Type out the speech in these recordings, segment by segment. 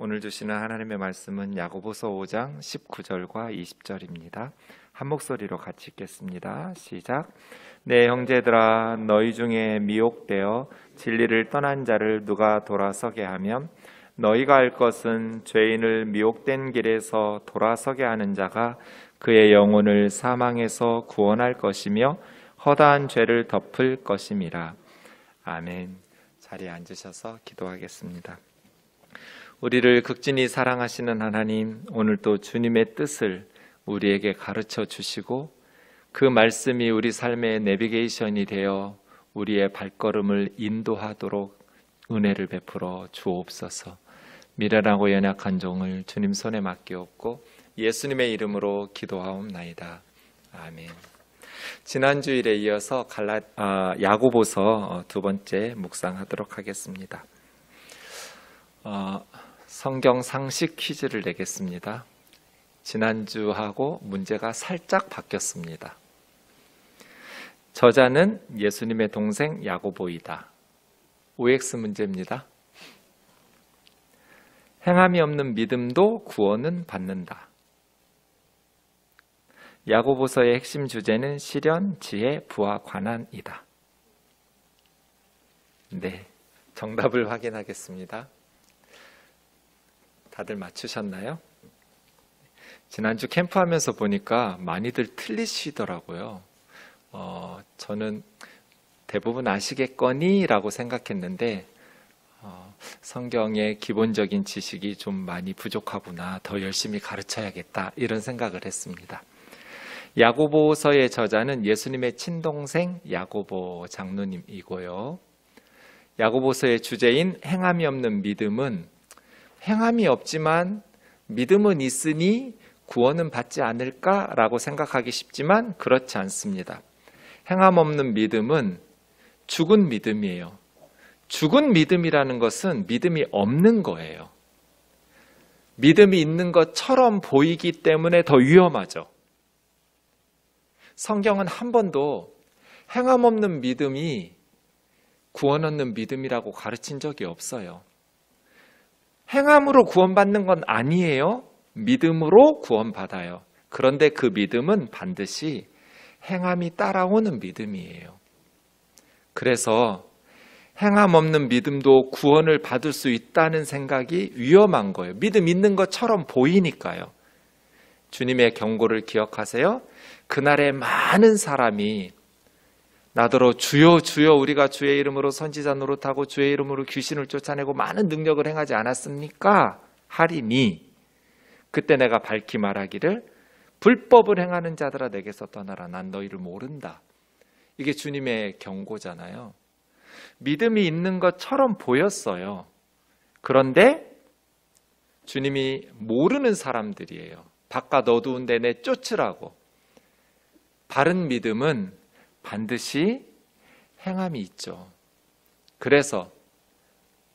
오늘 주시는 하나님의 말씀은 야고보서 5장 19절과 20절입니다. 한 목소리로 같이 읽겠습니다. 시작. 내 형제들아, 너희 중에 미혹되어 진리를 떠난 자를 누가 돌아서게 하면 너희가 알 것은 죄인을 미혹된 길에서 돌아서게 하는 자가 그의 영혼을 사망에서 구원할 것이며 허다한 죄를 덮을 것임이라. 아멘. 자리에 앉으셔서 기도하겠습니다. 우리를 극진히 사랑하시는 하나님, 오늘도 주님의 뜻을 우리에게 가르쳐 주시고 그 말씀이 우리 삶의 내비게이션이 되어 우리의 발걸음을 인도하도록 은혜를 베풀어 주옵소서. 미련하고 연약한 종을 주님 손에 맡기옵고 예수님의 이름으로 기도하옵나이다. 아멘. 지난 주일에 이어서 야고보서 두 번째 묵상하도록 하겠습니다. 성경 상식 퀴즈를 내겠습니다. 지난주하고 문제가 살짝 바뀌었습니다. 저자는 예수님의 동생 야고보이다. OX 문제입니다. 행함이 없는 믿음도 구원은 받는다. 야고보서의 핵심 주제는 시련, 지혜, 부와 관한이다. 네, 정답을 확인하겠습니다. 다들 맞추셨나요? 지난주 캠프하면서 보니까 많이들 틀리시더라고요. 저는 대부분 아시겠거니? 라고 생각했는데 성경의 기본적인 지식이 좀 많이 부족하구나, 더 열심히 가르쳐야겠다, 이런 생각을 했습니다. 야고보서의 저자는 예수님의 친동생 야고보 장로님이고요. 야고보서의 주제인 행함이 없는 믿음은 행함이 없지만 믿음은 있으니 구원은 받지 않을까라고 생각하기 쉽지만 그렇지 않습니다. 행함 없는 믿음은 죽은 믿음이에요. 죽은 믿음이라는 것은 믿음이 없는 거예요. 믿음이 있는 것처럼 보이기 때문에 더 위험하죠. 성경은 한 번도 행함 없는 믿음이 구원 얻는 믿음이라고 가르친 적이 없어요. 행함으로 구원받는 건 아니에요. 믿음으로 구원받아요. 그런데 그 믿음은 반드시 행함이 따라오는 믿음이에요. 그래서 행함 없는 믿음도 구원을 받을 수 있다는 생각이 위험한 거예요. 믿음 있는 것처럼 보이니까요. 주님의 경고를 기억하세요. 그날에 많은 사람이 나더러 주여 주여 우리가 주의 이름으로 선지자 노릇하고 주의 이름으로 귀신을 쫓아내고 많은 능력을 행하지 않았습니까? 하리니 그때 내가 밝히 말하기를 불법을 행하는 자들아 내게서 떠나라. 난 너희를 모른다. 이게 주님의 경고잖아요. 믿음이 있는 것처럼 보였어요. 그런데 주님이 모르는 사람들이에요. 바깥 어두운 데 내 쫓으라고. 바른 믿음은 반드시 행함이 있죠. 그래서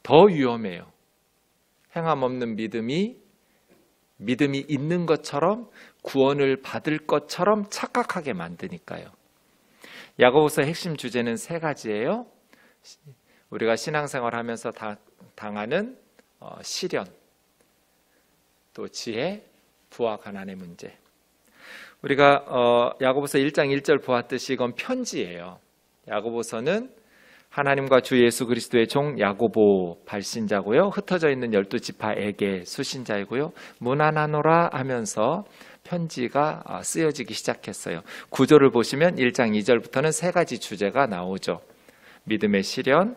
더 위험해요. 행함 없는 믿음이 있는 것처럼 구원을 받을 것처럼 착각하게 만드니까요. 야고보서의 핵심 주제는 세 가지예요. 우리가 신앙생활하면서 당하는 시련, 또 지혜, 부와 가난의 문제. 우리가 야고보서 1장 1절 보았듯이 이건 편지예요. 야고보서는 하나님과 주 예수 그리스도의 종 야고보 발신자고요. 흩어져 있는 12지파에게 수신자이고요. 문안하노라 하면서 편지가 쓰여지기 시작했어요. 구조를 보시면 1장 2절부터는 세 가지 주제가 나오죠. 믿음의 시련,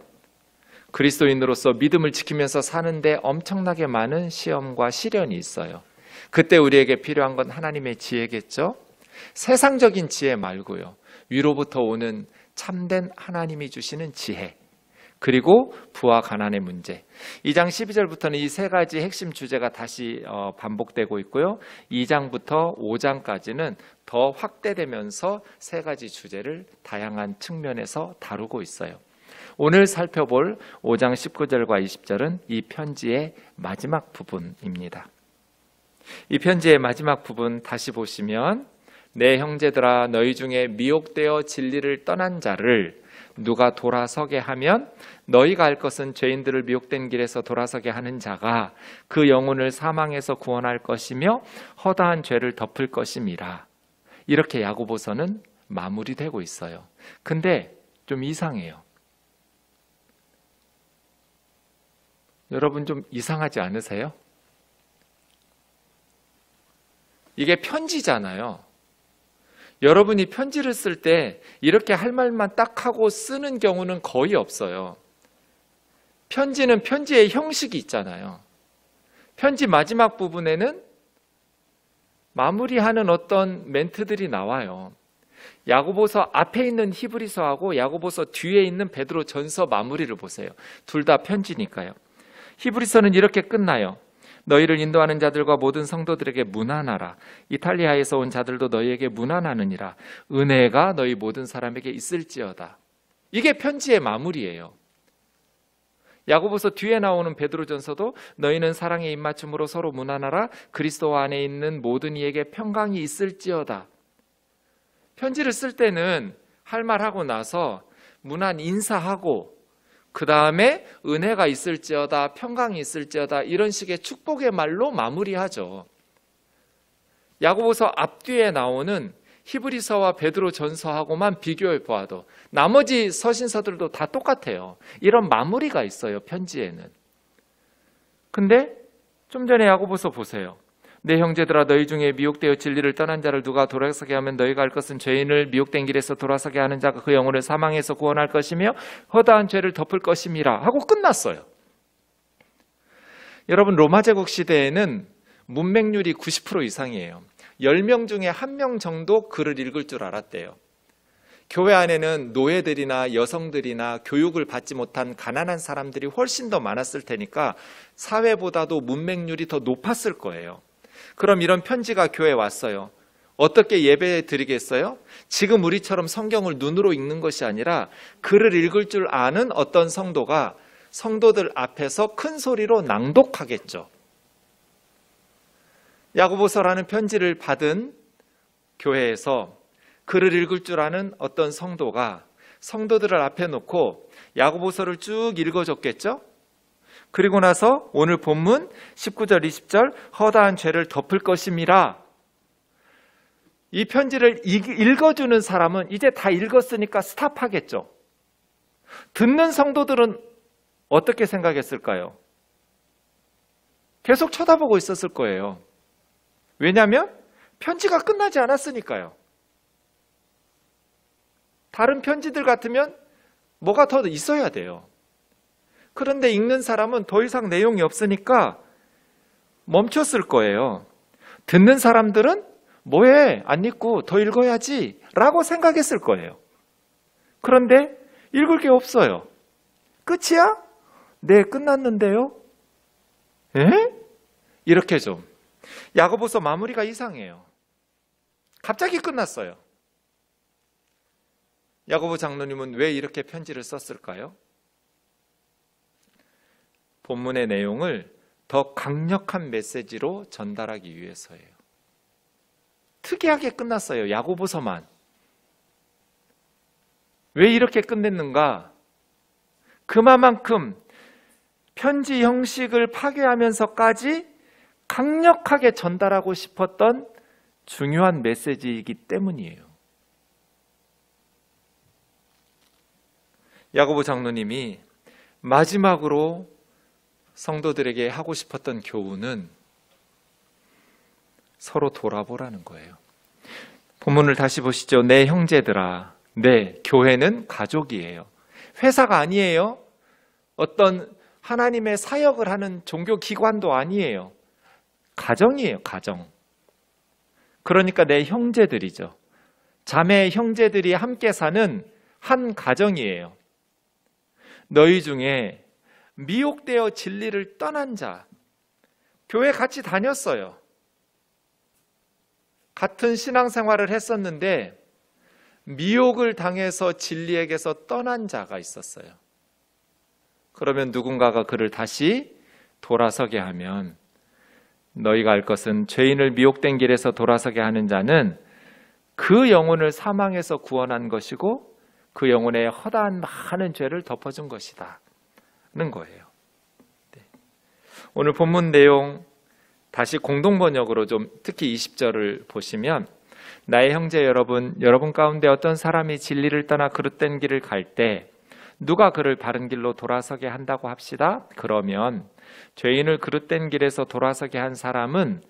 그리스도인으로서 믿음을 지키면서 사는데 엄청나게 많은 시험과 시련이 있어요. 그때 우리에게 필요한 건 하나님의 지혜겠죠. 세상적인 지혜 말고요. 위로부터 오는 참된 하나님이 주시는 지혜, 그리고 부와 가난의 문제. 2장 12절부터는 이 세 가지 핵심 주제가 다시 반복되고 있고요. 2장부터 5장까지는 더 확대되면서 세 가지 주제를 다양한 측면에서 다루고 있어요. 오늘 살펴볼 5장 19절과 20절은 이 편지의 마지막 부분입니다. 이 편지의 마지막 부분 다시 보시면 내 형제들아 너희 중에 미혹되어 진리를 떠난 자를 누가 돌아서게 하면 너희가 알 것은 죄인들을 미혹된 길에서 돌아서게 하는 자가 그 영혼을 사망에서 구원할 것이며 허다한 죄를 덮을 것임이라. 이렇게 야고보서는 마무리되고 있어요. 근데 좀 이상해요. 여러분 좀 이상하지 않으세요? 이게 편지잖아요. 여러분이 편지를 쓸 때 이렇게 할 말만 딱 하고 쓰는 경우는 거의 없어요. 편지는 편지의 형식이 있잖아요. 편지 마지막 부분에는 마무리하는 어떤 멘트들이 나와요. 야고보서 앞에 있는 히브리서하고 야고보서 뒤에 있는 베드로전서 마무리를 보세요. 둘 다 편지니까요. 히브리서는 이렇게 끝나요. 너희를 인도하는 자들과 모든 성도들에게 문안하라. 이탈리아에서 온 자들도 너희에게 문안하느니라. 은혜가 너희 모든 사람에게 있을지어다. 이게 편지의 마무리예요. 야고보서 뒤에 나오는 베드로전서도 너희는 사랑의 입맞춤으로 서로 문안하라. 그리스도 안에 있는 모든 이에게 평강이 있을지어다. 편지를 쓸 때는 할 말하고 나서 문안 인사하고 그 다음에 은혜가 있을지어다, 평강이 있을지어다 이런 식의 축복의 말로 마무리하죠. 야고보서 앞뒤에 나오는 히브리서와 베드로전서하고만 비교해 보아도 나머지 서신서들도 다 똑같아요. 이런 마무리가 있어요, 편지에는. 근데 좀 전에 야고보서 보세요. 내 형제들아 너희 중에 미혹되어 진리를 떠난 자를 누가 돌아서게 하면 너희가 알 것은 죄인을 미혹된 길에서 돌아서게 하는 자가 그 영혼을 사망에서 구원할 것이며 허다한 죄를 덮을 것임이라 하고 끝났어요. 여러분 로마 제국 시대에는 문맹률이 90% 이상이에요. 10명 중에 1명 정도 글을 읽을 줄 알았대요. 교회 안에는 노예들이나 여성들이나 교육을 받지 못한 가난한 사람들이 훨씬 더 많았을 테니까 사회보다도 문맹률이 더 높았을 거예요. 그럼 이런 편지가 교회에 왔어요. 어떻게 예배 드리겠어요? 지금 우리처럼 성경을 눈으로 읽는 것이 아니라 글을 읽을 줄 아는 어떤 성도가 성도들 앞에서 큰 소리로 낭독하겠죠. 야고보서라는 편지를 받은 교회에서 글을 읽을 줄 아는 어떤 성도가 성도들을 앞에 놓고 야고보서를 쭉 읽어줬겠죠? 그리고 나서 오늘 본문 19절 20절 허다한 죄를 덮을 것임이라. 이 편지를 읽어주는 사람은 이제 다 읽었으니까 스탑하겠죠. 듣는 성도들은 어떻게 생각했을까요? 계속 쳐다보고 있었을 거예요. 왜냐하면 편지가 끝나지 않았으니까요. 다른 편지들 같으면 뭐가 더 있어야 돼요. 그런데 읽는 사람은 더 이상 내용이 없으니까 멈췄을 거예요. 듣는 사람들은 뭐해? 안 읽고 더 읽어야지 라고 생각했을 거예요. 그런데 읽을 게 없어요. 끝이야? 네, 끝났는데요. 에? 이렇게 좀 야고보서 마무리가 이상해요. 갑자기 끝났어요. 야고보 장로님은 왜 이렇게 편지를 썼을까요? 본문의 내용을 더 강력한 메시지로 전달하기 위해서예요. 특이하게 끝났어요. 야고보서만. 왜 이렇게 끝냈는가? 그만큼 편지 형식을 파괴하면서까지 강력하게 전달하고 싶었던 중요한 메시지이기 때문이에요. 야고보 장로님이 마지막으로 성도들에게 하고 싶었던 교훈은 서로 돌아보라는 거예요. 본문을 다시 보시죠. 내 형제들아, 네, 교회는 가족이에요. 회사가 아니에요. 어떤 하나님의 사역을 하는 종교기관도 아니에요. 가정이에요, 가정. 그러니까 내 형제들이죠. 자매 형제들이 함께 사는 한 가정이에요. 너희 중에 미혹되어 진리를 떠난 자, 교회 같이 다녔어요. 같은 신앙생활을 했었는데 미혹을 당해서 진리에게서 떠난 자가 있었어요. 그러면 누군가가 그를 다시 돌아서게 하면 너희가 알 것은 죄인을 미혹된 길에서 돌아서게 하는 자는 그 영혼을 사망에서 구원한 것이고 그 영혼의 허다한 많은 죄를 덮어준 것이다 는 거예요. 네. 오늘 본문 내용 다시 공동번역으로 좀 특히 20절을 보시면 나의 형제 여러분 가운데 어떤 사람이 진리를 떠나 그릇된 길을 갈 때 누가 그를 바른 길로 돌아서게 한다고 합시다. 그러면 죄인을 그릇된 길에서 돌아서게 한 사람은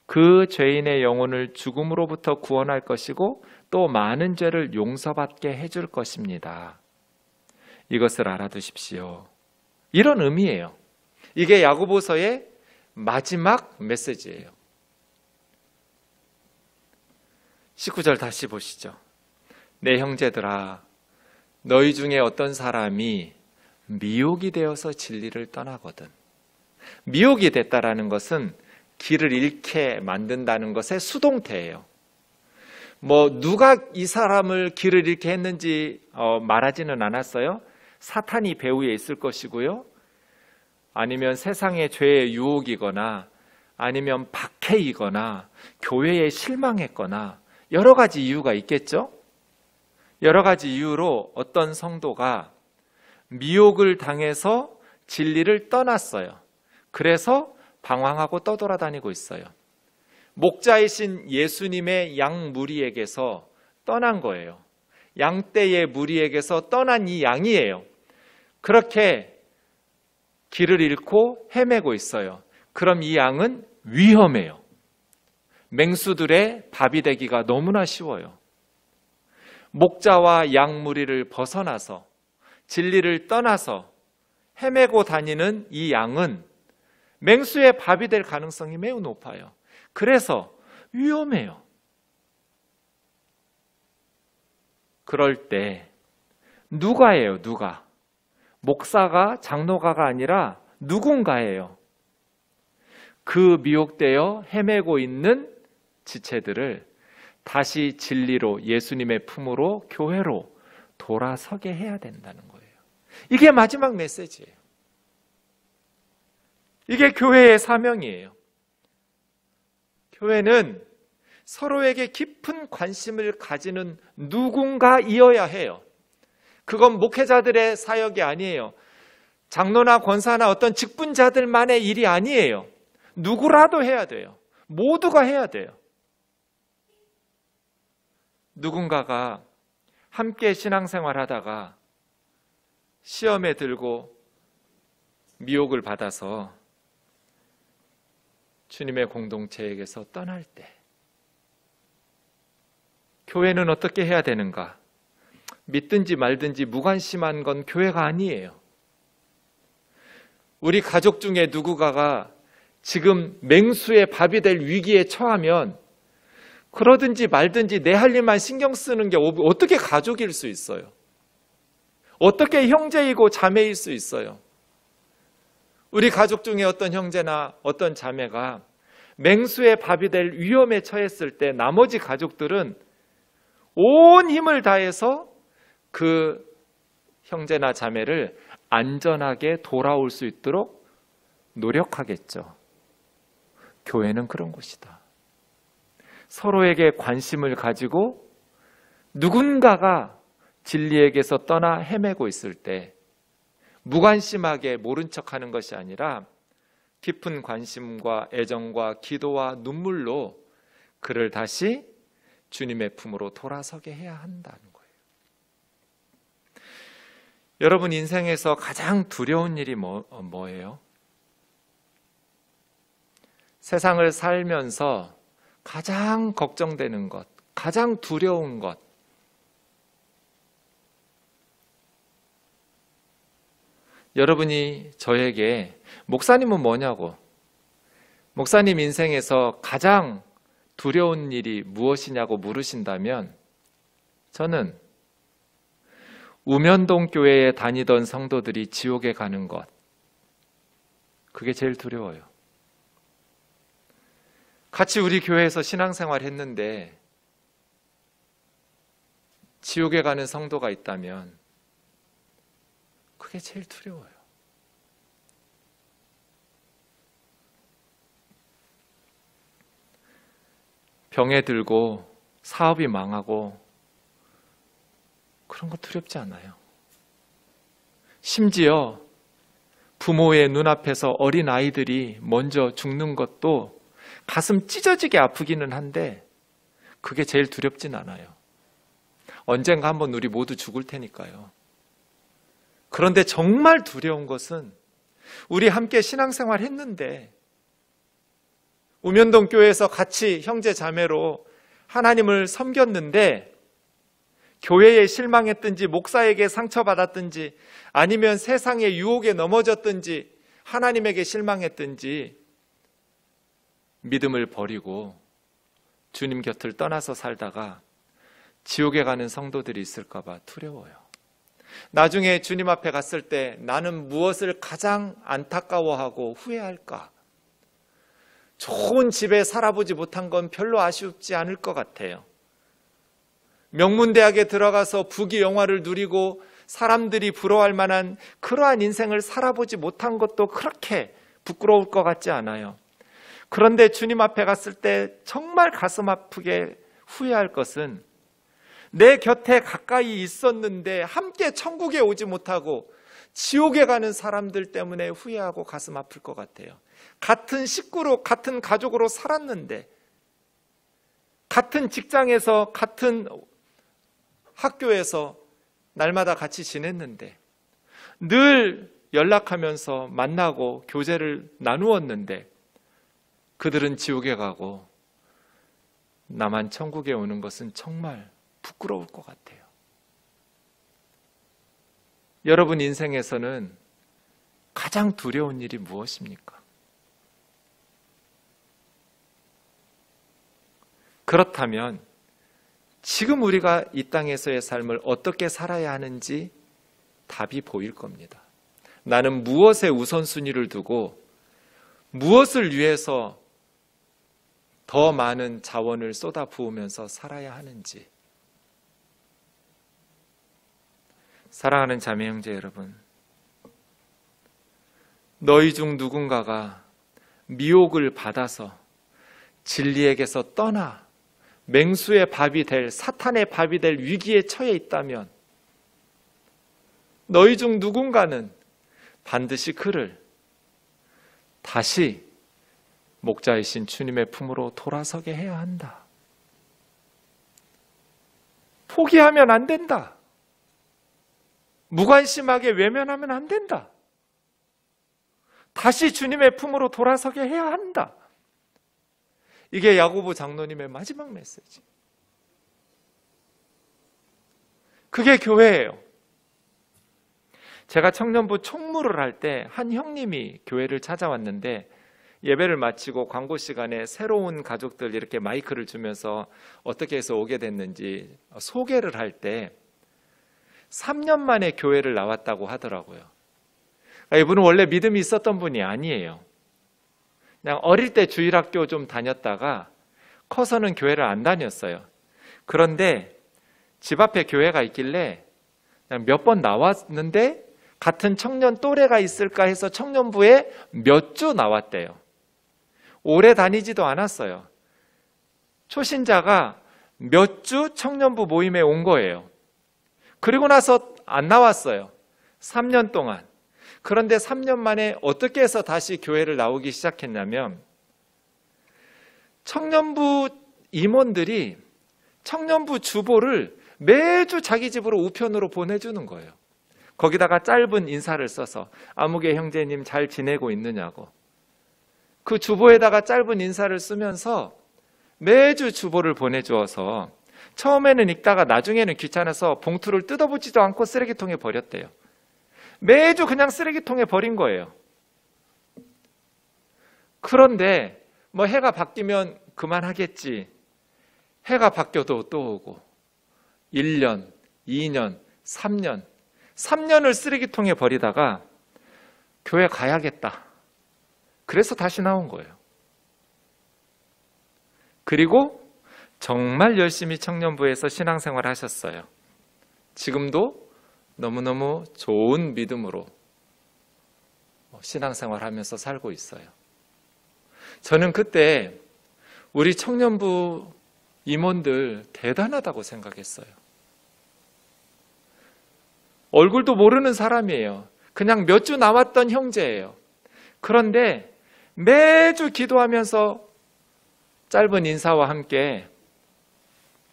그 죄인의 영혼을 죽음으로부터 구원할 것이고 또 많은 죄를 용서받게 해줄 것입니다. 이것을 알아두십시오. 이런 의미예요. 이게 야고보서의 마지막 메시지예요. 19절 다시 보시죠. 내 형제들아, 너희 중에 어떤 사람이 미혹이 되어서 진리를 떠나거든. 미혹이 됐다라는 것은 길을 잃게 만든다는 것의 수동태예요. 누가 이 사람을 길을 잃게 했는지 말하지는 않았어요. 사탄이 배후에 있을 것이고요. 아니면 세상의 죄의 유혹이거나 아니면 박해이거나 교회에 실망했거나 여러 가지 이유가 있겠죠. 여러 가지 이유로 어떤 성도가 미혹을 당해서 진리를 떠났어요. 그래서 방황하고 떠돌아다니고 있어요. 목자이신 예수님의 양 무리에게서 떠난 거예요. 양떼의 무리에게서 떠난 이 양이에요. 그렇게 길을 잃고 헤매고 있어요. 그럼 이 양은 위험해요. 맹수들의 밥이 되기가 너무나 쉬워요. 목자와 양 무리를 벗어나서 진리를 떠나서 헤매고 다니는 이 양은 맹수의 밥이 될 가능성이 매우 높아요. 그래서 위험해요. 그럴 때 누가예요? 누가? 목사가 장로가가 아니라 누군가예요. 그 미혹되어 헤매고 있는 지체들을 다시 진리로 예수님의 품으로 교회로 돌아서게 해야 된다는 거예요. 이게 마지막 메시지예요. 이게 교회의 사명이에요. 교회는 서로에게 깊은 관심을 가지는 누군가이어야 해요. 그건 목회자들의 사역이 아니에요. 장로나 권사나 어떤 직분자들만의 일이 아니에요. 누구라도 해야 돼요. 모두가 해야 돼요. 누군가가 함께 신앙생활 하다가 시험에 들고 미혹을 받아서 주님의 공동체에게서 떠날 때 교회는 어떻게 해야 되는가? 믿든지 말든지 무관심한 건 교회가 아니에요. 우리 가족 중에 누군가가 지금 맹수의 밥이 될 위기에 처하면 그러든지 말든지 내 할 일만 신경 쓰는 게 어떻게 가족일 수 있어요? 어떻게 형제이고 자매일 수 있어요? 우리 가족 중에 어떤 형제나 어떤 자매가 맹수의 밥이 될 위험에 처했을 때 나머지 가족들은 온 힘을 다해서 그 형제나 자매를 안전하게 돌아올 수 있도록 노력하겠죠. 교회는 그런 곳이다. 서로에게 관심을 가지고 누군가가 진리에게서 떠나 헤매고 있을 때 무관심하게 모른 척하는 것이 아니라 깊은 관심과 애정과 기도와 눈물로 그를 다시 주님의 품으로 돌아서게 해야 한다는 거예요. 여러분 인생에서 가장 두려운 일이 뭐예요? 세상을 살면서 가장 걱정되는 것, 가장 두려운 것. 여러분이 저에게 목사님은 뭐냐고, 목사님 인생에서 가장 두려운 일이 무엇이냐고 물으신다면 저는 우면동 교회에 다니던 성도들이 지옥에 가는 것, 그게 제일 두려워요. 같이 우리 교회에서 신앙생활 했는데 지옥에 가는 성도가 있다면 그게 제일 두려워요. 병에 들고 사업이 망하고 그런 거 두렵지 않아요. 심지어 부모의 눈앞에서 어린 아이들이 먼저 죽는 것도 가슴 찢어지게 아프기는 한데 그게 제일 두렵진 않아요. 언젠가 한번 우리 모두 죽을 테니까요. 그런데 정말 두려운 것은 우리 함께 신앙생활 했는데 우면동 교회에서 같이 형제 자매로 하나님을 섬겼는데 교회에 실망했든지 목사에게 상처받았든지 아니면 세상의 유혹에 넘어졌든지 하나님에게 실망했든지 믿음을 버리고 주님 곁을 떠나서 살다가 지옥에 가는 성도들이 있을까 봐 두려워요. 나중에 주님 앞에 갔을 때 나는 무엇을 가장 안타까워하고 후회할까? 좋은 집에 살아보지 못한 건 별로 아쉽지 않을 것 같아요. 명문대학에 들어가서 부귀영화를 누리고 사람들이 부러워할 만한 그러한 인생을 살아보지 못한 것도 그렇게 부끄러울 것 같지 않아요. 그런데 주님 앞에 갔을 때 정말 가슴 아프게 후회할 것은 내 곁에 가까이 있었는데 함께 천국에 오지 못하고 지옥에 가는 사람들 때문에 후회하고 가슴 아플 것 같아요. 같은 식구로, 같은 가족으로 살았는데, 같은 직장에서, 같은 학교에서 날마다 같이 지냈는데, 늘 연락하면서 만나고 교제를 나누었는데, 그들은 지옥에 가고 나만 천국에 오는 것은 정말 부끄러울 것 같아요. 여러분 인생에서는 가장 두려운 일이 무엇입니까? 그렇다면 지금 우리가 이 땅에서의 삶을 어떻게 살아야 하는지 답이 보일 겁니다. 나는 무엇에 우선순위를 두고 무엇을 위해서 더 많은 자원을 쏟아 부으면서 살아야 하는지. 사랑하는 자매 형제 여러분, 너희 중 누군가가 미혹을 받아서 진리에게서 떠나 맹수의 밥이 될, 사탄의 밥이 될 위기에 처해 있다면 너희 중 누군가는 반드시 그를 다시 목자이신 주님의 품으로 돌아서게 해야 한다. 포기하면 안 된다. 무관심하게 외면하면 안 된다. 다시 주님의 품으로 돌아서게 해야 한다. 이게 야고보 장로님의 마지막 메시지. 그게 교회예요. 제가 청년부 총무를 할 때 한 형님이 교회를 찾아왔는데 예배를 마치고 광고 시간에 새로운 가족들 이렇게 마이크를 주면서 어떻게 해서 오게 됐는지 소개를 할 때 3년 만에 교회를 나왔다고 하더라고요. 이분은 원래 믿음이 있었던 분이 아니에요. 그냥 어릴 때 주일학교 좀 다녔다가 커서는 교회를 안 다녔어요. 그런데 집 앞에 교회가 있길래 그냥 몇 번 나왔는데 같은 청년 또래가 있을까 해서 청년부에 몇 주 나왔대요. 오래 다니지도 않았어요. 초신자가 몇 주 청년부 모임에 온 거예요. 그리고 나서 안 나왔어요. 3년 동안. 그런데 3년 만에 어떻게 해서 다시 교회를 나오기 시작했냐면 청년부 임원들이 청년부 주보를 매주 자기 집으로 우편으로 보내주는 거예요. 거기다가 짧은 인사를 써서 아무개 형제님 잘 지내고 있느냐고. 그 주보에다가 짧은 인사를 쓰면서 매주 주보를 보내주어서 처음에는 읽다가 나중에는 귀찮아서 봉투를 뜯어보지도 않고 쓰레기통에 버렸대요. 매주 그냥 쓰레기통에 버린 거예요. 그런데 뭐 해가 바뀌면 그만하겠지. 해가 바뀌어도 또 오고 1년, 2년, 3년 3년을 쓰레기통에 버리다가 교회 가야겠다. 그래서 다시 나온 거예요. 그리고 정말 열심히 청년부에서 신앙생활 하셨어요. 지금도 너무너무 좋은 믿음으로 신앙생활 하면서 살고 있어요. 저는 그때 우리 청년부 임원들 대단하다고 생각했어요. 얼굴도 모르는 사람이에요. 그냥 몇 주 남았던 형제예요. 그런데 매주 기도하면서 짧은 인사와 함께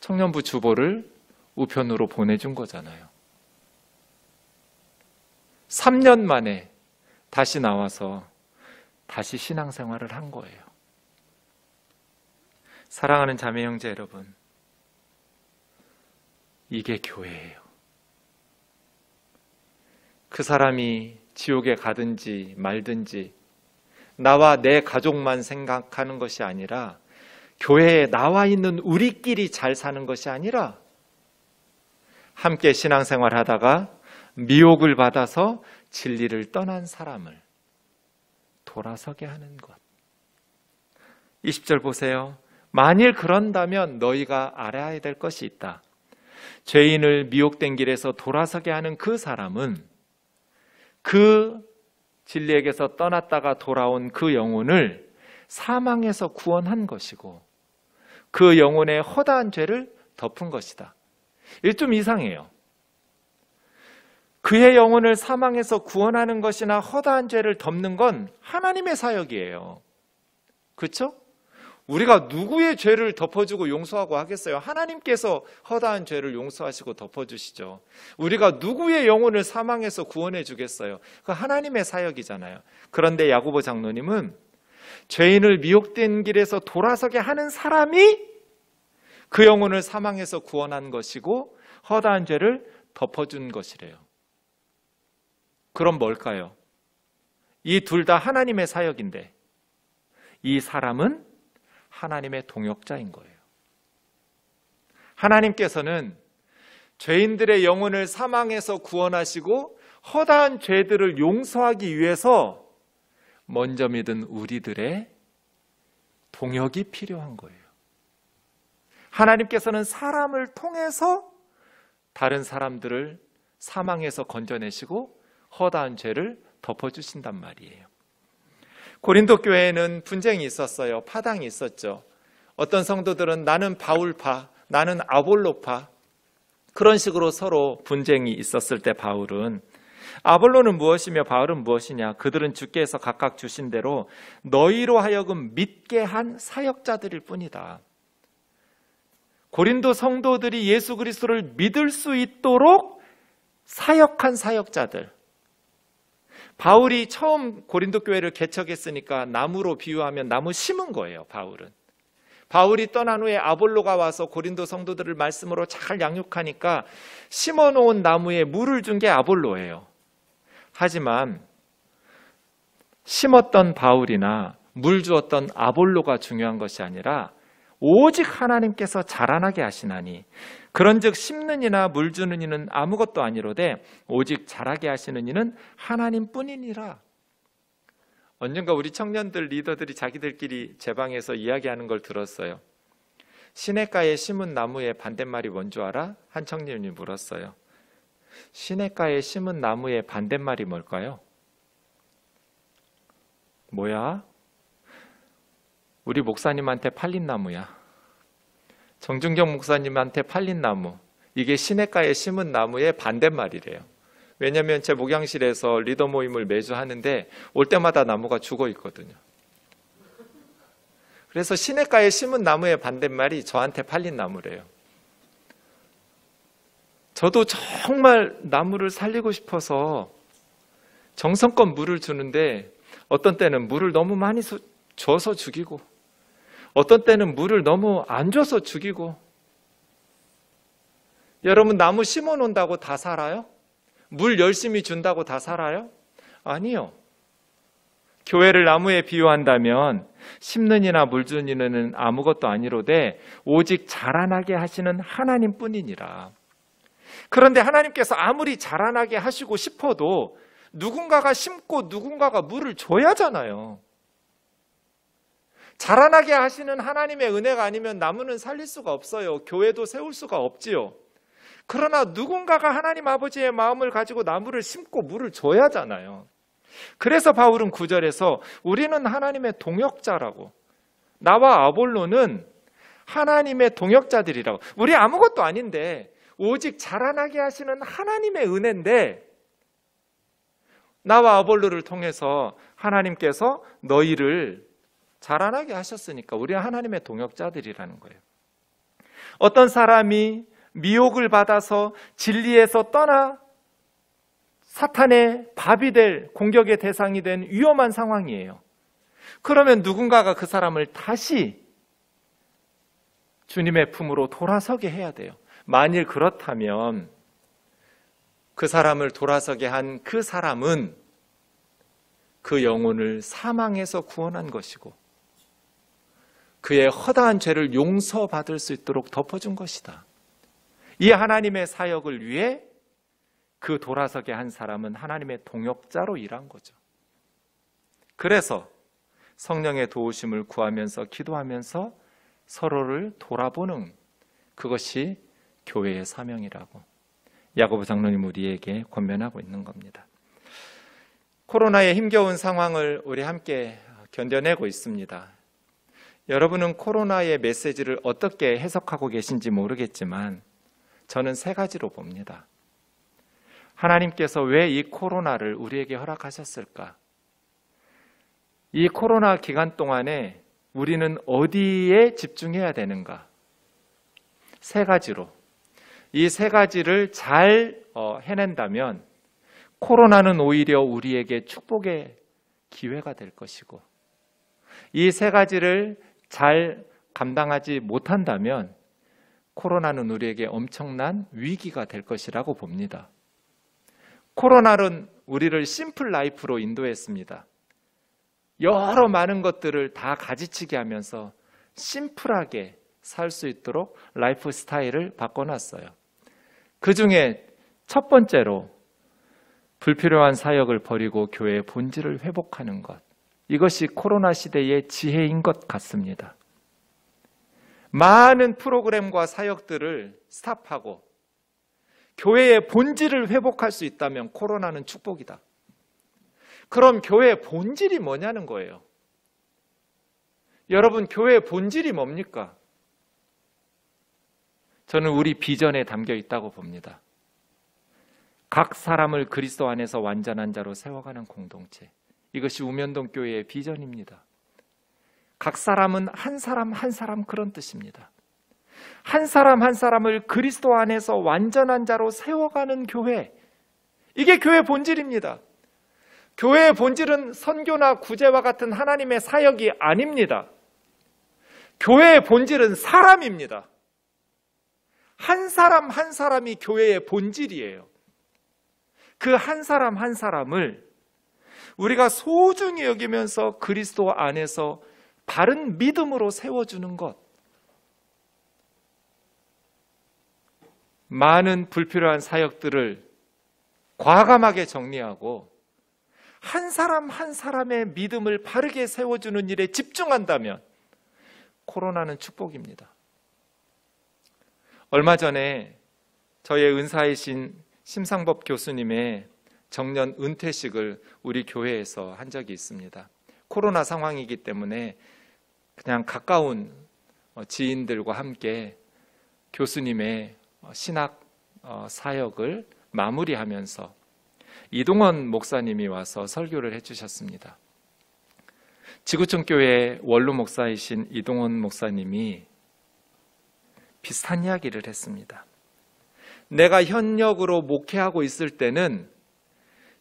청년부 주보를 우편으로 보내준 거잖아요. 3년 만에 다시 나와서 다시 신앙생활을 한 거예요. 사랑하는 자매 형제 여러분, 이게 교회예요. 그 사람이 지옥에 가든지 말든지 나와 내 가족만 생각하는 것이 아니라, 교회에 나와 있는 우리끼리 잘 사는 것이 아니라, 함께 신앙생활 하다가 미혹을 받아서 진리를 떠난 사람을 돌아서게 하는 것. 20절 보세요. 만일 그런다면 너희가 알아야 될 것이 있다. 죄인을 미혹된 길에서 돌아서게 하는 그 사람은 그 진리에게서 떠났다가 돌아온 그 영혼을 사망에서 구원한 것이고, 그 영혼의 허다한 죄를 덮은 것이다. 이게 좀 이상해요. 그의 영혼을 사망에서 구원하는 것이나 허다한 죄를 덮는 건 하나님의 사역이에요. 그렇죠? 우리가 누구의 죄를 덮어주고 용서하고 하겠어요? 하나님께서 허다한 죄를 용서하시고 덮어주시죠. 우리가 누구의 영혼을 사망에서 구원해 주겠어요? 그 하나님의 사역이잖아요. 그런데 야고보 장로님은 죄인을 미혹된 길에서 돌아서게 하는 사람이 그 영혼을 사망에서 구원한 것이고 허다한 죄를 덮어준 것이래요. 그럼 뭘까요? 이 둘 다 하나님의 사역인데 이 사람은 하나님의 동역자인 거예요. 하나님께서는 죄인들의 영혼을 사망에서 구원하시고 허다한 죄들을 용서하기 위해서 먼저 믿은 우리들의 동역이 필요한 거예요. 하나님께서는 사람을 통해서 다른 사람들을 사망에서 건져내시고 허다한 죄를 덮어주신단 말이에요. 고린도 교회에는 분쟁이 있었어요. 파당이 있었죠. 어떤 성도들은 나는 바울파, 나는 아볼로파, 그런 식으로 서로 분쟁이 있었을 때 바울은 아볼로는 무엇이며 바울은 무엇이냐, 그들은 주께서 각각 주신 대로 너희로 하여금 믿게 한 사역자들일 뿐이다. 고린도 성도들이 예수 그리스도를 믿을 수 있도록 사역한 사역자들. 바울이 처음 고린도 교회를 개척했으니까 나무로 비유하면 나무 심은 거예요. 바울이 떠난 후에 아볼로가 와서 고린도 성도들을 말씀으로 잘 양육하니까 심어놓은 나무에 물을 준 게 아볼로예요. 하지만 심었던 바울이나 물 주었던 아볼로가 중요한 것이 아니라 오직 하나님께서 자라나게 하시나니 그런즉 심는 이나 물 주는 이는 아무것도 아니로되 오직 자라게 하시는 이는 하나님뿐이니라. 언젠가 우리 청년들 리더들이 자기들끼리 제 방에서 이야기하는 걸 들었어요. 시냇가에 심은 나무의 반대말이 뭔 줄 알아? 한 청년이 물었어요. 시냇가에 심은 나무의 반대말이 뭘까요? 뭐야? 우리 목사님한테 팔린 나무야. 정준경 목사님한테 팔린 나무. 이게 시냇가에 심은 나무의 반대말이래요. 왜냐하면 제 목양실에서 리더 모임을 매주 하는데 올 때마다 나무가 죽어 있거든요. 그래서 시냇가에 심은 나무의 반대말이 저한테 팔린 나무래요. 저도 정말 나무를 살리고 싶어서 정성껏 물을 주는데 어떤 때는 물을 너무 많이 줘서 죽이고 어떤 때는 물을 너무 안 줘서 죽이고. 여러분, 나무 심어 놓는다고 다 살아요? 물 열심히 준다고 다 살아요? 아니요. 교회를 나무에 비유한다면 심는 이나 물 주는 이는 아무것도 아니로되 오직 자라나게 하시는 하나님뿐이니라. 그런데 하나님께서 아무리 자라나게 하시고 싶어도 누군가가 심고 누군가가 물을 줘야 하잖아요. 자라나게 하시는 하나님의 은혜가 아니면 나무는 살릴 수가 없어요. 교회도 세울 수가 없지요. 그러나 누군가가 하나님 아버지의 마음을 가지고 나무를 심고 물을 줘야 하잖아요. 그래서 바울은 9절에서 우리는 하나님의 동역자라고, 나와 아볼로는 하나님의 동역자들이라고. 우리 아무것도 아닌데 오직 자라나게 하시는 하나님의 은혜인데, 나와 아볼로를 통해서 하나님께서 너희를 자라나게 하셨으니까 우리는 하나님의 동역자들이라는 거예요. 어떤 사람이 미혹을 받아서 진리에서 떠나 사탄의 밥이 될, 공격의 대상이 된 위험한 상황이에요. 그러면 누군가가 그 사람을 다시 주님의 품으로 돌아서게 해야 돼요. 만일 그렇다면 그 사람을 돌아서게 한 그 사람은 그 영혼을 사망에서 구원한 것이고 그의 허다한 죄를 용서받을 수 있도록 덮어준 것이다. 이 하나님의 사역을 위해 그 돌아서게 한 사람은 하나님의 동역자로 일한 거죠. 그래서 성령의 도우심을 구하면서 기도하면서 서로를 돌아보는, 그것이 교회의 사명이라고 야고보 장로님 우리에게 권면하고 있는 겁니다. 코로나의 힘겨운 상황을 우리 함께 견뎌내고 있습니다. 여러분은 코로나의 메시지를 어떻게 해석하고 계신지 모르겠지만 저는 세 가지로 봅니다. 하나님께서 왜 이 코로나를 우리에게 허락하셨을까? 이 코로나 기간 동안에 우리는 어디에 집중해야 되는가? 세 가지로. 이 세 가지를 잘 해낸다면 코로나는 오히려 우리에게 축복의 기회가 될 것이고, 이 세 가지를 잘 감당하지 못한다면 코로나는 우리에게 엄청난 위기가 될 것이라고 봅니다. 코로나는 우리를 심플 라이프로 인도했습니다. 여러 많은 것들을 다 가지치게 하면서 심플하게 살 수 있도록 라이프 스타일을 바꿔놨어요. 그 중에 첫 번째로 불필요한 사역을 버리고 교회의 본질을 회복하는 것. 이것이 코로나 시대의 지혜인 것 같습니다. 많은 프로그램과 사역들을 스탑하고 교회의 본질을 회복할 수 있다면 코로나는 축복이다. 그럼 교회의 본질이 뭐냐는 거예요. 여러분, 교회의 본질이 뭡니까? 저는 우리 비전에 담겨 있다고 봅니다. 각 사람을 그리스도 안에서 완전한 자로 세워가는 공동체. 이것이 우면동 교회의 비전입니다. 각 사람은 한 사람 한 사람, 그런 뜻입니다. 한 사람 한 사람을 그리스도 안에서 완전한 자로 세워가는 교회. 이게 교회의 본질입니다. 교회의 본질은 선교나 구제와 같은 하나님의 사역이 아닙니다. 교회의 본질은 사람입니다. 한 사람 한 사람이 교회의 본질이에요. 그 한 사람 한 사람을 우리가 소중히 여기면서 그리스도 안에서 바른 믿음으로 세워주는 것. 많은 불필요한 사역들을 과감하게 정리하고 한 사람 한 사람의 믿음을 바르게 세워주는 일에 집중한다면 코로나는 축복입니다. 얼마 전에 저의 은사이신 심상법 교수님의 정년 은퇴식을 우리 교회에서 한 적이 있습니다. 코로나 상황이기 때문에 그냥 가까운 지인들과 함께 교수님의 신학 사역을 마무리하면서 이동원 목사님이 와서 설교를 해주셨습니다. 지구촌 교회 원로 목사이신 이동원 목사님이 비슷한 이야기를 했습니다. 내가 현역으로 목회하고 있을 때는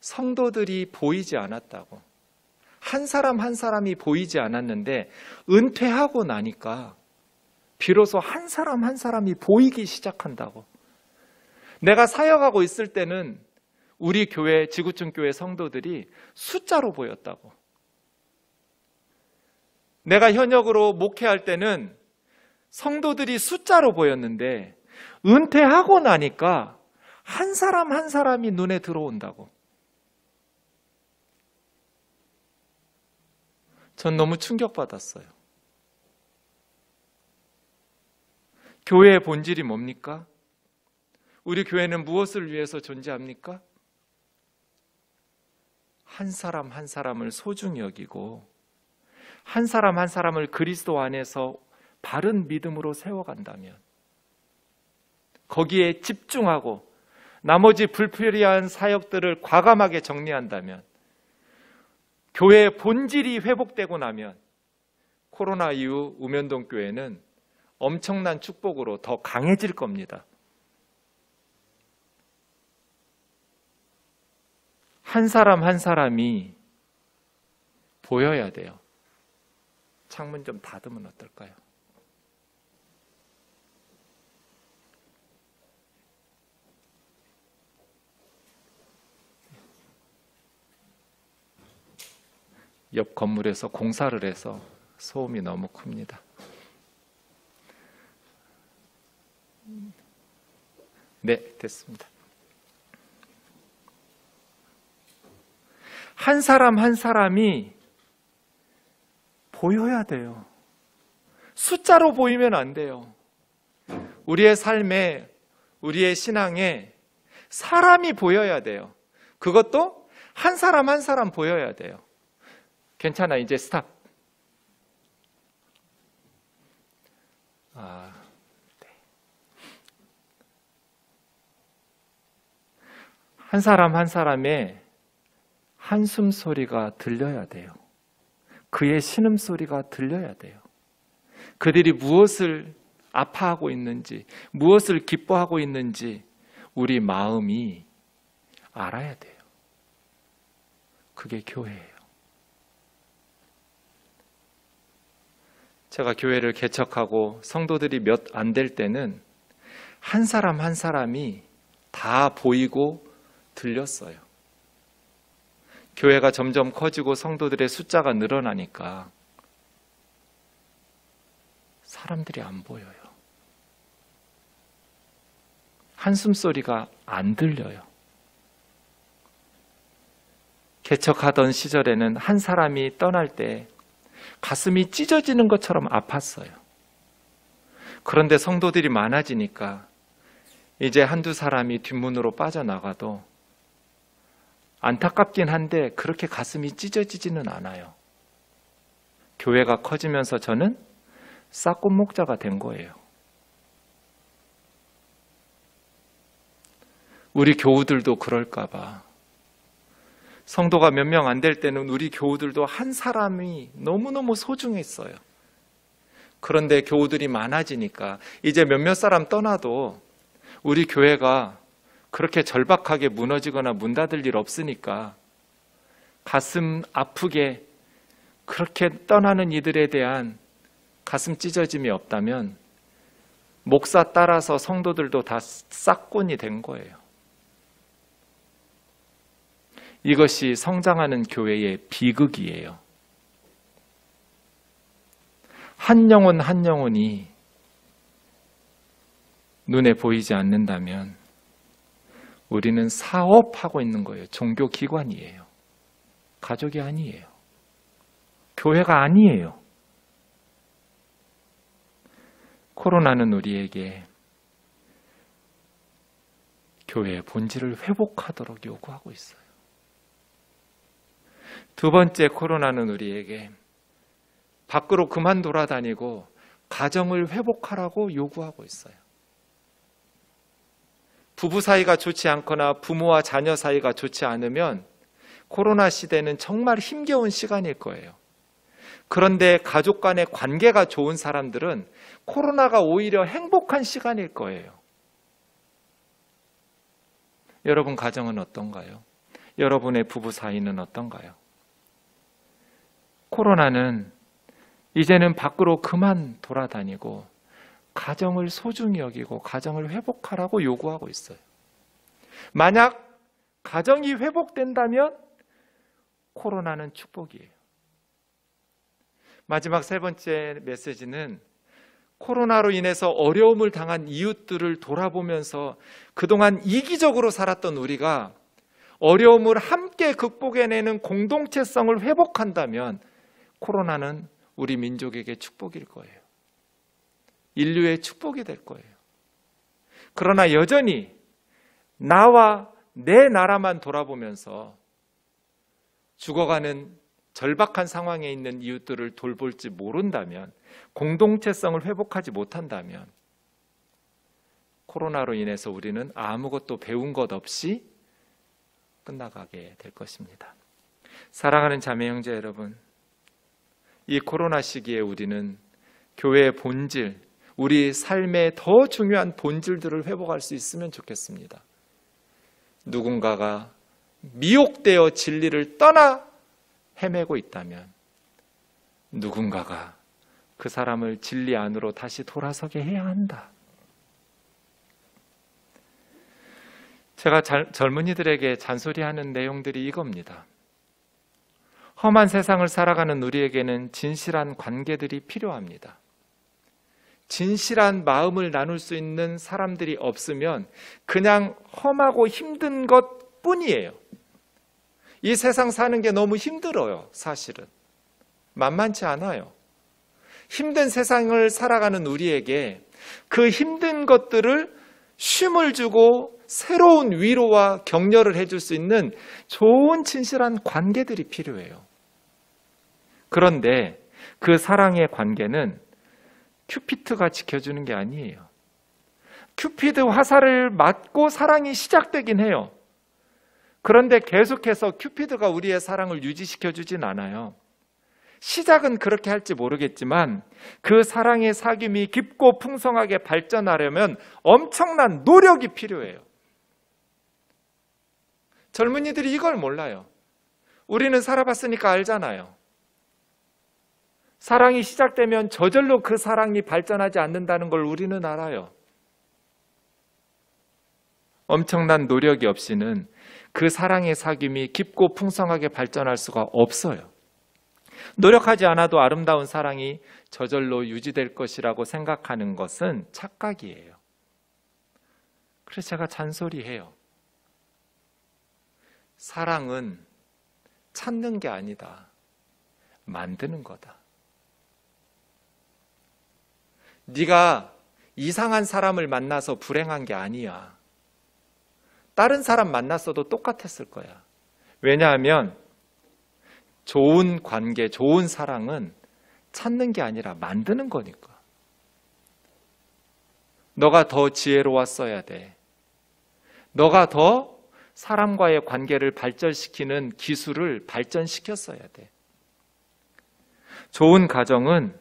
성도들이 보이지 않았다고. 한 사람 한 사람이 보이지 않았는데 은퇴하고 나니까 비로소 한 사람 한 사람이 보이기 시작한다고. 내가 사역하고 있을 때는 우리 교회, 지구촌 교회 성도들이 숫자로 보였다고. 내가 현역으로 목회할 때는 성도들이 숫자로 보였는데 은퇴하고 나니까 한 사람 한 사람이 눈에 들어온다고. 전 너무 충격받았어요. 교회의 본질이 뭡니까? 우리 교회는 무엇을 위해서 존재합니까? 한 사람 한 사람을 소중히 여기고 한 사람 한 사람을 그리스도 안에서 바른 믿음으로 세워간다면 거기에 집중하고 나머지 불필요한 사역들을 과감하게 정리한다면, 교회의 본질이 회복되고 나면 코로나 이후 우면동 교회는 엄청난 축복으로 더 강해질 겁니다. 한 사람 한 사람이 보여야 돼요. 창문 좀 닫으면 어떨까요? 옆 건물에서 공사를 해서 소음이 너무 큽니다. 네, 됐습니다. 한 사람 한 사람이 보여야 돼요. 숫자로 보이면 안 돼요. 우리의 삶에, 우리의 신앙에 사람이 보여야 돼요. 그것도 한 사람 한 사람 보여야 돼요. 괜찮아, 이제 스탑. 네. 한 사람 한 사람의 한숨 소리가 들려야 돼요. 그의 신음 소리가 들려야 돼요. 그들이 무엇을 아파하고 있는지, 무엇을 기뻐하고 있는지 우리 마음이 알아야 돼요. 그게 교회예요. 제가 교회를 개척하고 성도들이 몇 안 될 때는 한 사람 한 사람이 다 보이고 들렸어요. 교회가 점점 커지고 성도들의 숫자가 늘어나니까 사람들이 안 보여요. 한숨소리가 안 들려요. 개척하던 시절에는 한 사람이 떠날 때 가슴이 찢어지는 것처럼 아팠어요. 그런데 성도들이 많아지니까 이제 한두 사람이 뒷문으로 빠져나가도 안타깝긴 한데 그렇게 가슴이 찢어지지는 않아요. 교회가 커지면서 저는 싹꽃 목자가 된 거예요. 우리 교우들도 그럴까 봐. 성도가 몇 명 안 될 때는 우리 교우들도 한 사람이 너무너무 소중했어요. 그런데 교우들이 많아지니까 이제 몇몇 사람 떠나도 우리 교회가 그렇게 절박하게 무너지거나 문 닫을 일 없으니까 가슴 아프게 그렇게 떠나는 이들에 대한 가슴 찢어짐이 없다면 목사 따라서 성도들도 다 싹꾼이 된 거예요. 이것이 성장하는 교회의 비극이에요. 한 영혼 한 영혼이 눈에 보이지 않는다면 우리는 사업하고 있는 거예요. 종교기관이에요. 가족이 아니에요. 교회가 아니에요. 코로나는 우리에게 교회의 본질을 회복하도록 요구하고 있어요. 두 번째, 코로나는 우리에게 밖으로 그만 돌아다니고 가정을 회복하라고 요구하고 있어요. 부부 사이가 좋지 않거나 부모와 자녀 사이가 좋지 않으면 코로나 시대는 정말 힘겨운 시간일 거예요. 그런데 가족 간의 관계가 좋은 사람들은 코로나가 오히려 행복한 시간일 거예요. 여러분 가정은 어떤가요? 여러분의 부부 사이는 어떤가요? 코로나는 이제는 밖으로 그만 돌아다니고 가정을 소중히 여기고 가정을 회복하라고 요구하고 있어요. 만약 가정이 회복된다면 코로나는 축복이에요. 마지막 세 번째 메시지는 코로나로 인해서 어려움을 당한 이웃들을 돌아보면서 그동안 이기적으로 살았던 우리가 어려움을 함께 극복해내는 공동체성을 회복한다면 코로나는 우리 민족에게 축복일 거예요. 인류의 축복이 될 거예요. 그러나 여전히 나와 내 나라만 돌아보면서 죽어가는 절박한 상황에 있는 이웃들을 돌볼지 모른다면, 공동체성을 회복하지 못한다면 코로나로 인해서 우리는 아무것도 배운 것 없이 끝나가게 될 것입니다. 사랑하는 자매 형제 여러분, 이 코로나 시기에 우리는 교회의 본질, 우리 삶의 더 중요한 본질들을 회복할 수 있으면 좋겠습니다. 누군가가 미혹되어 진리를 떠나 헤매고 있다면 누군가가 그 사람을 진리 안으로 다시 돌아서게 해야 한다. 제가 젊은이들에게 잔소리하는 내용들이 이겁니다. 험한 세상을 살아가는 우리에게는 진실한 관계들이 필요합니다. 진실한 마음을 나눌 수 있는 사람들이 없으면 그냥 험하고 힘든 것 뿐이에요. 이 세상 사는 게 너무 힘들어요, 사실은. 만만치 않아요. 힘든 세상을 살아가는 우리에게 그 힘든 것들을 쉼을 주고 새로운 위로와 격려를 해줄 수 있는 좋은 진실한 관계들이 필요해요. 그런데 그 사랑의 관계는 큐피드가 지켜주는 게 아니에요. 큐피드 화살을 맞고 사랑이 시작되긴 해요. 그런데 계속해서 큐피드가 우리의 사랑을 유지시켜주진 않아요. 시작은 그렇게 할지 모르겠지만 그 사랑의 사귐이 깊고 풍성하게 발전하려면 엄청난 노력이 필요해요. 젊은이들이 이걸 몰라요. 우리는 살아봤으니까 알잖아요. 사랑이 시작되면 저절로 그 사랑이 발전하지 않는다는 걸 우리는 알아요. 엄청난 노력이 없이는 그 사랑의 사귐이 깊고 풍성하게 발전할 수가 없어요. 노력하지 않아도 아름다운 사랑이 저절로 유지될 것이라고 생각하는 것은 착각이에요. 그래서 제가 잔소리해요. 사랑은 찾는 게 아니다. 만드는 거다. 네가 이상한 사람을 만나서 불행한 게 아니야. 다른 사람 만났어도 똑같았을 거야. 왜냐하면 좋은 관계, 좋은 사랑은 찾는 게 아니라 만드는 거니까. 너가 더 지혜로웠어야 돼. 너가 더 사람과의 관계를 발전시키는 기술을 발전시켰어야 돼. 좋은 가정은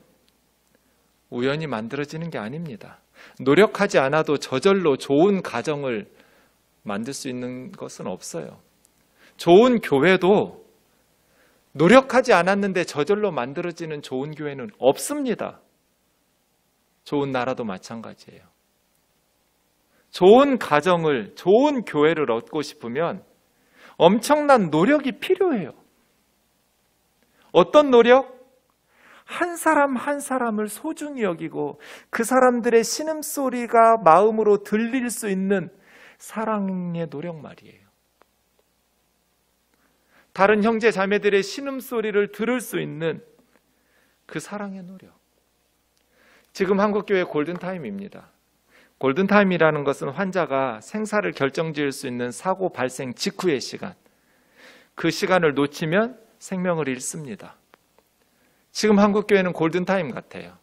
우연히 만들어지는 게 아닙니다. 노력하지 않아도 저절로 좋은 가정을 만들 수 있는 것은 없어요. 좋은 교회도 노력하지 않았는데 저절로 만들어지는 좋은 교회는 없습니다. 좋은 나라도 마찬가지예요. 좋은 가정을, 좋은 교회를 얻고 싶으면 엄청난 노력이 필요해요. 어떤 노력? 한 사람 한 사람을 소중히 여기고 그 사람들의 신음소리가 마음으로 들릴 수 있는 사랑의 노력 말이에요. 다른 형제 자매들의 신음소리를 들을 수 있는 그 사랑의 노력. 지금 한국교회 골든타임입니다. 골든타임이라는 것은 환자가 생사를 결정지을 수 있는 사고 발생 직후의 시간. 그 시간을 놓치면 생명을 잃습니다. 지금 한국교회는 골든타임 같아요.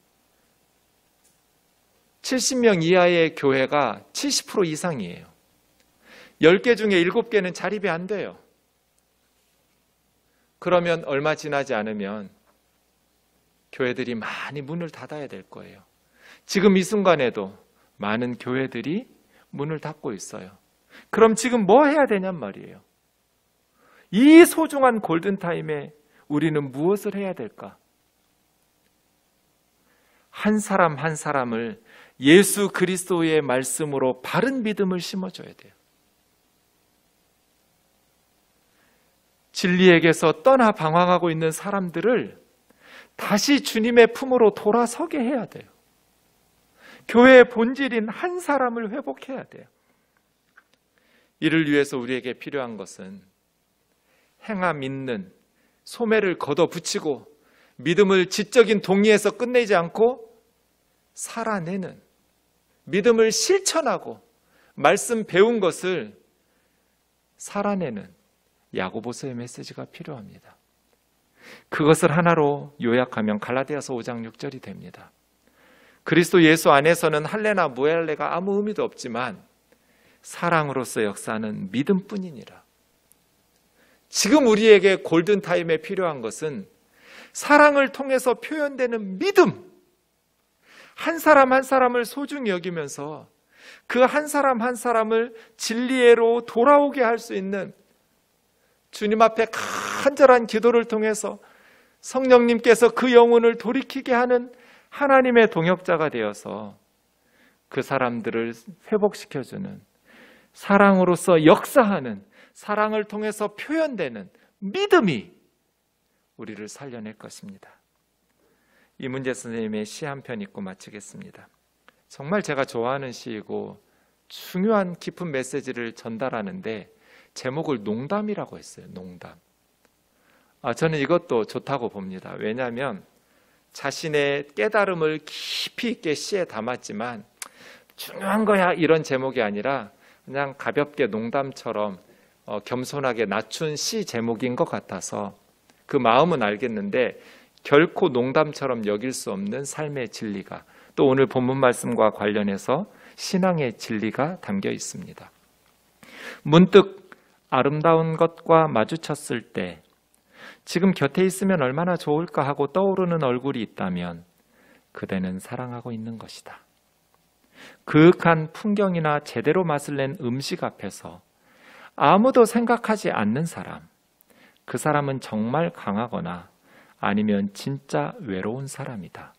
70명 이하의 교회가 70% 이상이에요. 10개 중에 7개는 자립이 안 돼요. 그러면 얼마 지나지 않으면 교회들이 많이 문을 닫아야 될 거예요. 지금 이 순간에도 많은 교회들이 문을 닫고 있어요. 그럼 지금 뭐 해야 되냔 말이에요. 이 소중한 골든타임에 우리는 무엇을 해야 될까? 한 사람 한 사람을 예수 그리스도의 말씀으로 바른 믿음을 심어줘야 돼요. 진리에게서 떠나 방황하고 있는 사람들을 다시 주님의 품으로 돌아서게 해야 돼요. 교회의 본질인 한 사람을 회복해야 돼요. 이를 위해서 우리에게 필요한 것은 행함 있는 소매를 걷어붙이고 믿음을 지적인 동의에서 끝내지 않고 살아내는, 믿음을 실천하고 말씀 배운 것을 살아내는 야고보서의 메시지가 필요합니다. 그것을 하나로 요약하면 갈라디아서 5장 6절이 됩니다. 그리스도 예수 안에서는 할례나 무할례가 아무 의미도 없지만 사랑으로서 역사하는 믿음뿐이니라. 지금 우리에게 골든타임에 필요한 것은 사랑을 통해서 표현되는 믿음. 한 사람 한 사람을 소중히 여기면서 그 한 사람 한 사람을 진리로 돌아오게 할 수 있는 주님 앞에 간절한 기도를 통해서 성령님께서 그 영혼을 돌이키게 하는 하나님의 동역자가 되어서 그 사람들을 회복시켜주는, 사랑으로서 역사하는, 사랑을 통해서 표현되는 믿음이 우리를 살려낼 것입니다. 이문재 선생님의 시 한 편 읽고 마치겠습니다. 정말 제가 좋아하는 시이고 중요한 깊은 메시지를 전달하는데 제목을 농담이라고 했어요. 농담. 저는 이것도 좋다고 봅니다. 왜냐하면 자신의 깨달음을 깊이 있게 시에 담았지만 중요한 거야 이런 제목이 아니라 그냥 가볍게 농담처럼 겸손하게 낮춘 시 제목인 것 같아서 그 마음은 알겠는데 결코 농담처럼 여길 수 없는 삶의 진리가, 또 오늘 본문 말씀과 관련해서 신앙의 진리가 담겨 있습니다. 문득 아름다운 것과 마주쳤을 때 지금 곁에 있으면 얼마나 좋을까 하고 떠오르는 얼굴이 있다면 그대는 사랑하고 있는 것이다. 그윽한 풍경이나 제대로 맛을 낸 음식 앞에서 아무도 생각하지 않는 사람, 그 사람은 정말 강하거나 아니면 진짜 외로운 사람이다.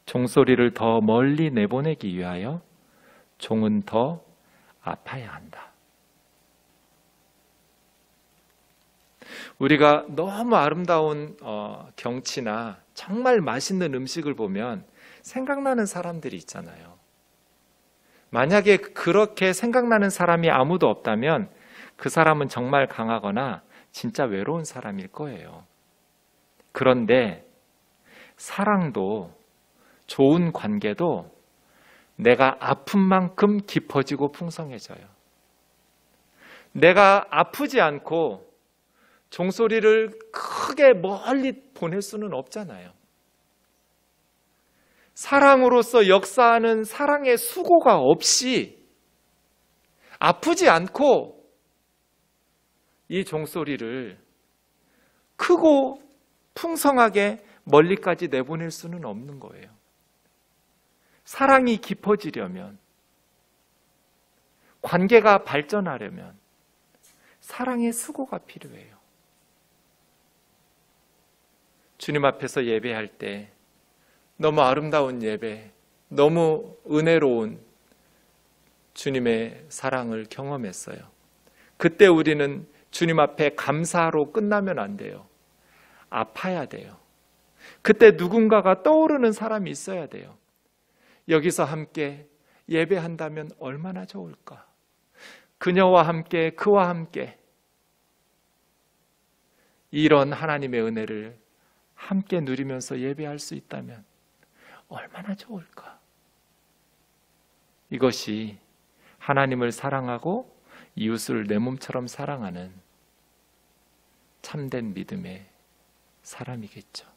종소리를 더 멀리 내보내기 위하여 종은 더 아파야 한다. 우리가 너무 아름다운 경치나 정말 맛있는 음식을 보면 생각나는 사람들이 있잖아요. 만약에 그렇게 생각나는 사람이 아무도 없다면 그 사람은 정말 강하거나 진짜 외로운 사람일 거예요. 그런데 사랑도 좋은 관계도 내가 아픈 만큼 깊어지고 풍성해져요. 내가 아프지 않고 종소리를 크게 멀리 보낼 수는 없잖아요. 사랑으로서 역사하는 사랑의 수고가 없이 아프지 않고 이 종소리를 크고 풍성하게 멀리까지 내보낼 수는 없는 거예요. 사랑이 깊어지려면, 관계가 발전하려면 사랑의 수고가 필요해요. 주님 앞에서 예배할 때 너무 아름다운 예배, 너무 은혜로운 주님의 사랑을 경험했어요. 그때 우리는 주님 앞에 감사로 끝나면 안 돼요. 아파야 돼요. 그때 누군가가 떠오르는 사람이 있어야 돼요. 여기서 함께 예배한다면 얼마나 좋을까? 그녀와 함께, 그와 함께 이런 하나님의 은혜를 함께 누리면서 예배할 수 있다면 얼마나 좋을까? 이것이 하나님을 사랑하고 이웃을 내 몸처럼 사랑하는 참된 믿음의 사람이겠죠.